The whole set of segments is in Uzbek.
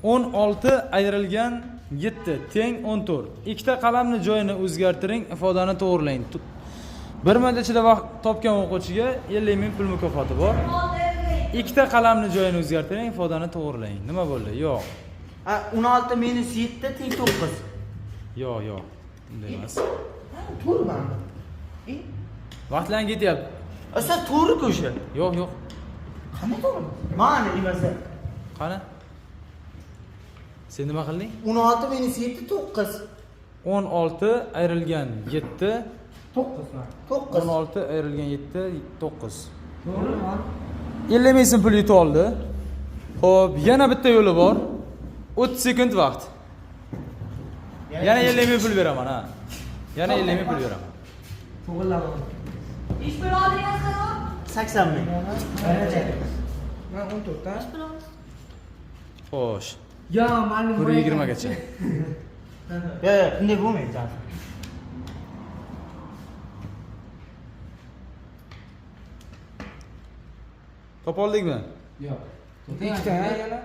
16 ayrilgan 7 teng 14. Ikkita qalamni joyini o'zgartiring, ifodani to'g'rilang. Bir minut ichida vaqt topgan o'quvchiga 50 ming pul mukofoti bor. Ikkita qalamni joyini o'zgartiring, ifodani to'g'rilang. Nima bo'ldi? Yo'q. 16 minus 7 teng 9. Yo'q. Bunday emas. To'g'rimi? Vaqtlan ketyapti. Asal to'g'ri-ku o'sha. Yo'q. Qanday to'g'ri? Mana nimasi? Qani? Sen nima qilding? 16 minus 7 9. 16 ayrilgan 7 9 9. 16 ayrilgan 7 9. To'g'rimi? 50 ming so'm pul yutib oldi. Xo'p, yana bitta yo'li bor. 30 sekund vaqt. Yana 50 ming pul beraman, ha. Yana 50 ming pul beraman. To'g'rilama. İş bir adı yazsana. 80 ming. Ben 14 ta. Xo'sh. Ya ma'lum. 120 gacha. Yo'q, bunday bo'lmaydi zaten. Top oldingmi? Yo'q. Ikkita yana.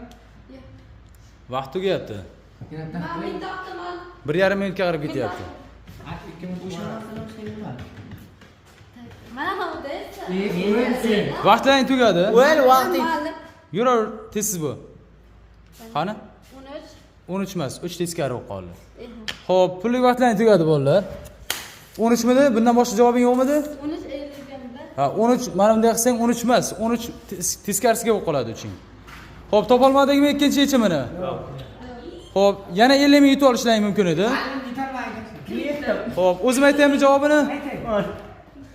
Vaqt tugayapti. Ben bir taktım al. 1,5 minutga qarab ketyapti. Bana oldu. Vaqtlaring tugadi. O'l vaqti. Yurar tezsiz bu. Qani? 13. 13 emas, 3 teskari bo'lib qoldi. Xo'p, pullik vaqtlaring tugadi bolalar. 13 midi? Bundan boshqa javobing yo'qmidi? 13 Eylül'de. Ha, 13 mana bunday qilsang 13 emas, 13 teskarisiga bo'lib qoladi uching. Xo'p, topolmadingmi ikkinchi yechimini? Yo'q. Xo'p, yana 50 ming yutib olishlaring mumkin edi. Xo'p, o'zim aytaymi javobini? Aytay.